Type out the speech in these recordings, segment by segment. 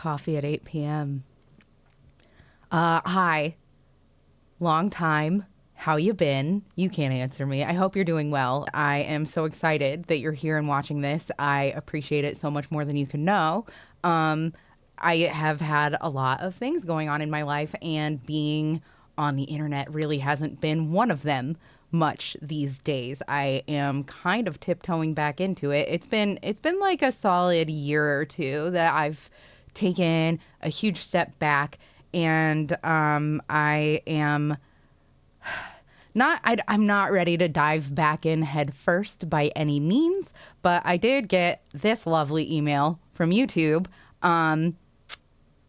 Coffee at 8 p.m. Hi. Long time. How you been? You can't answer me. I hope you're doing well. I am so excited that you're here and watching this. I appreciate it so much more than you can know. I have had a lot of things going on in my life, and being on the internet really hasn't been one of them much these days. I am kind of tiptoeing back into it. It's been like a solid year or two that I've taken a huge step back, and I am I'm not ready to dive back in head first by any means, but I did get this lovely email from YouTube. And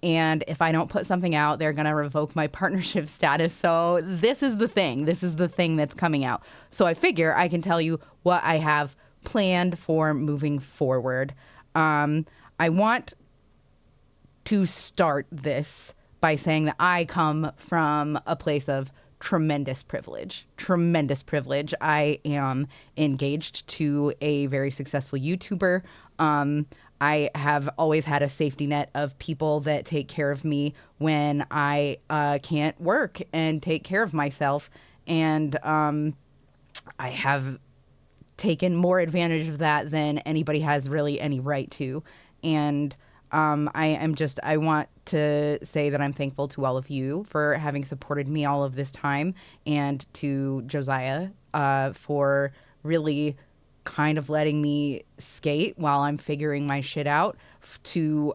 if I don't put something out, they're going to revoke my partnership status. So this is the thing. This is the thing that's coming out. So I figure I can tell you what I have planned for moving forward. I want to start this by saying that I come from a place of tremendous privilege. I am engaged to a very successful YouTuber. I have always had a safety net of people that take care of me when I can't work and take care of myself. And I have taken more advantage of that than anybody has really any right to. And I want to say that I'm thankful to all of you for having supported me all of this time, and to Josiah for really kind of letting me skate while I'm figuring my shit out, to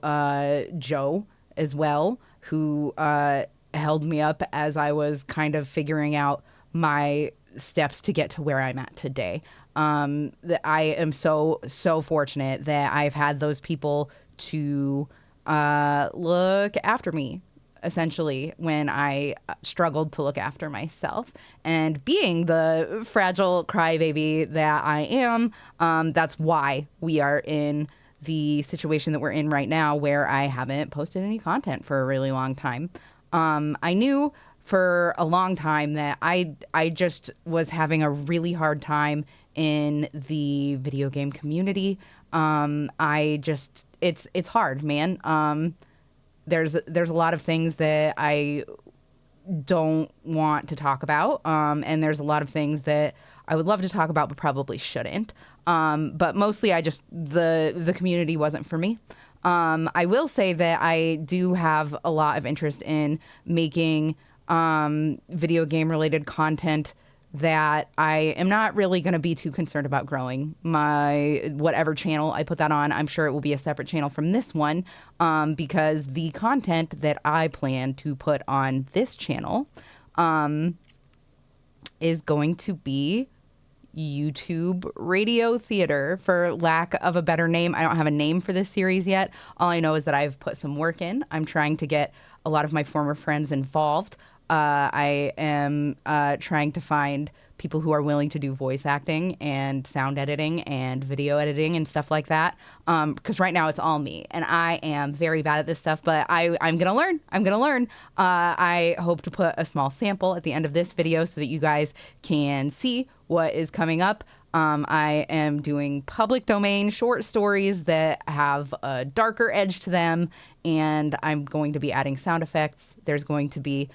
Joe as well, who held me up as I was kind of figuring out my steps to get to where I'm at today. That I am so fortunate that I've had those people to look after me, essentially, when I struggled to look after myself. And being the fragile crybaby that I am, that's why we are in the situation that we're in right now, where I haven't posted any content for a really long time. I knew for a long time that I just was having a really hard time in the video game community. It's hard, man. There's a lot of things that I don't want to talk about, and there's a lot of things that I would love to talk about but probably shouldn't. But mostly the community wasn't for me. I will say that I do have a lot of interest in making video game related content that I am not really going to be too concerned about growing. My whatever channel I put that on, I'm sure it will be a separate channel from this one, because the content that I plan to put on this channel is going to be YouTube radio theater, for lack of a better name. I don't have a name for this series yet. All I know is that I've put some work in. I'm trying to get a lot of my former friends involved. I am trying to find people who are willing to do voice acting and sound editing and video editing and stuff like that. Because right now it's all me, and I am very bad at this stuff, but I'm going to learn. I hope to put a small sample at the end of this video so that you guys can see what is coming up. I am doing public domain short stories that have a darker edge to them, and I'm going to be adding sound effects. There's going to be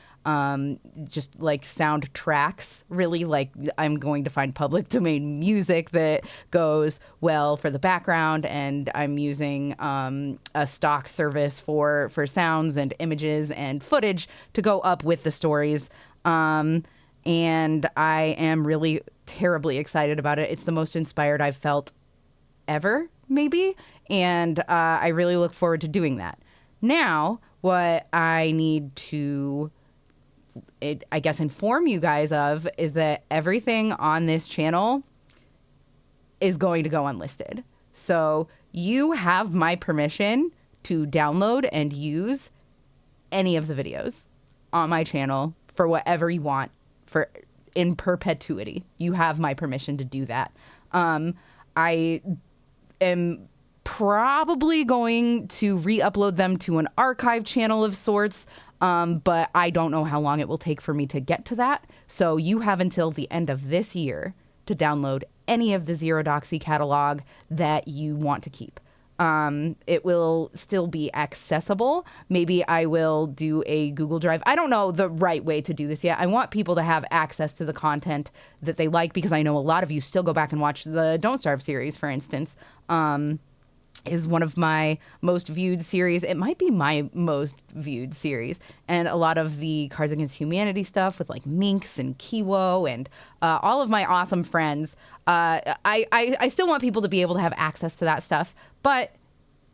just like sound tracks, really. Like, I'm going to find public domain music that goes well for the background, and I'm using a stock service for sounds and images and footage to go up with the stories. And I am really terribly excited about it. It's the most inspired I've felt ever, maybe. And I really look forward to doing that. Now, what I need to, I guess, inform you guys of is that everything on this channel is going to go unlisted. So you have my permission to download and use any of the videos on my channel for whatever you want. In perpetuity. You have my permission to do that. I am probably going to re-upload them to an archive channel of sorts, but I don't know how long it will take for me to get to that. So you have until the end of this year to download any of the Zero Doxy catalog that you want to keep. It will still be accessible. Maybe I will do a Google Drive. I don't know the right way to do this yet. I want people to have access to the content that they like, because I know a lot of you still go back and watch the Don't Starve series, for instance. Is one of my most viewed series. It might be my most viewed series. And a lot of the Cards Against Humanity stuff with like Minx and Kiwo and all of my awesome friends. I still want people to be able to have access to that stuff, but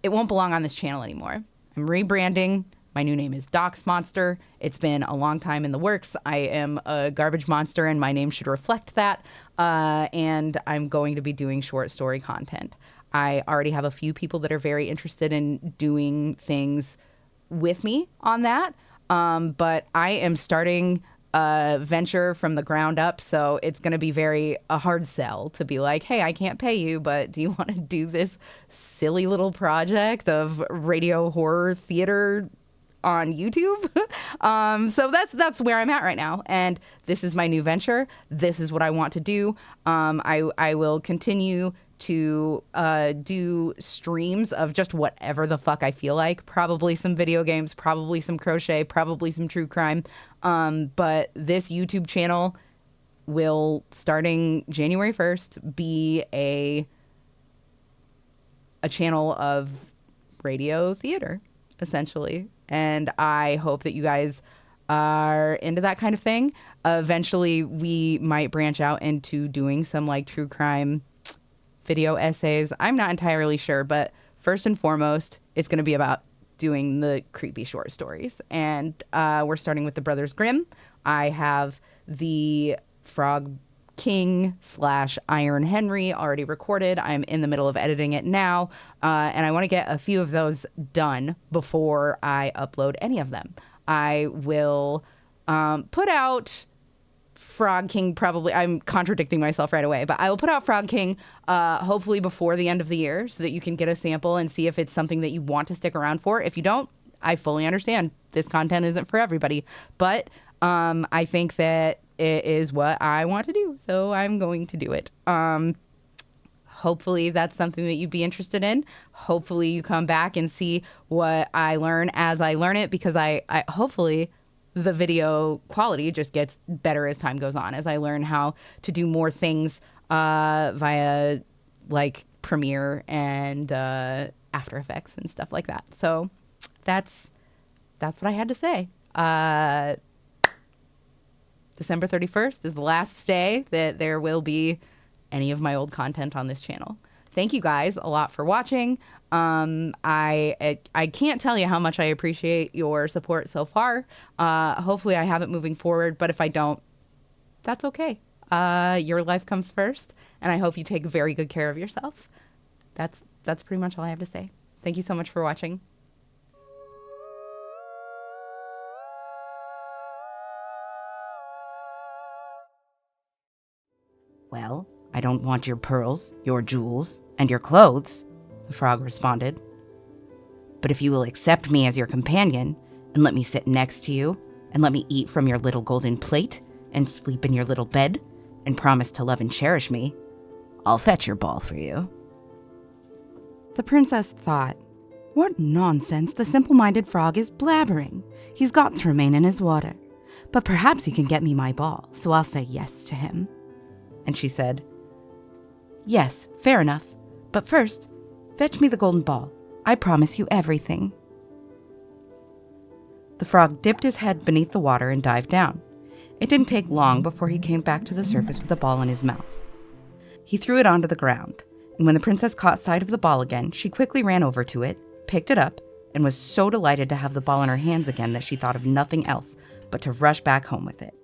it won't belong on this channel anymore. I'm rebranding. My new name is Docs Monster. It's been a long time in the works. I am a garbage monster and my name should reflect that. And I'm going to be doing short story content. I already have a few people that are very interested in doing things with me on that. But I am starting a venture from the ground up. So it's going to be a hard sell to be like, hey, I can't pay you, but do you want to do this silly little project of radio horror theater on YouTube? So that's where I'm at right now. And this is my new venture. This is what I want to do. I will continue to do streams of just whatever the fuck I feel like. Probably some video games, probably some crochet, probably some true crime. But this YouTube channel will, starting January 1st, be a channel of radio theater, essentially. And I hope that you guys are into that kind of thing. Eventually, we might branch out into doing some like true crime video essays. I'm not entirely sure, but first and foremost, it's going to be about doing the creepy short stories. And we're starting with the Brothers Grimm. I have the Frog King / Iron Henry already recorded. I'm in the middle of editing it now. And I want to get a few of those done before I upload any of them. I will put out Frog King, probably. I'm contradicting myself right away, but I will put out Frog King hopefully before the end of the year so that you can get a sample and see if it's something that you want to stick around for. If you don't, I fully understand. This content isn't for everybody, but I think that it is what I want to do, so I'm going to do it. Hopefully that's something that you'd be interested in. Hopefully you come back and see what I learn as I learn it, because I hopefully the video quality just gets better as time goes on, as I learn how to do more things via like Premiere and After Effects and stuff like that. So that's what I had to say. December 31st is the last day that there will be any of my old content on this channel. Thank you guys a lot for watching. I can't tell you how much I appreciate your support so far. Hopefully I have it moving forward, but if I don't, that's okay. Your life comes first, and I hope you take very good care of yourself. That's pretty much all I have to say. Thank you so much for watching. Well, I don't want your pearls, your jewels, and your clothes, the frog responded. But if you will accept me as your companion, and let me sit next to you, and let me eat from your little golden plate, and sleep in your little bed, and promise to love and cherish me, I'll fetch your ball for you. The princess thought, what nonsense the simple-minded frog is blabbering. He's got to remain in his water. But perhaps he can get me my ball, so I'll say yes to him. And she said, yes, fair enough. But first, fetch me the golden ball. I promise you everything. The frog dipped his head beneath the water and dived down. It didn't take long before he came back to the surface with a ball in his mouth. He threw it onto the ground, and when the princess caught sight of the ball again, she quickly ran over to it, picked it up, and was so delighted to have the ball in her hands again that she thought of nothing else but to rush back home with it.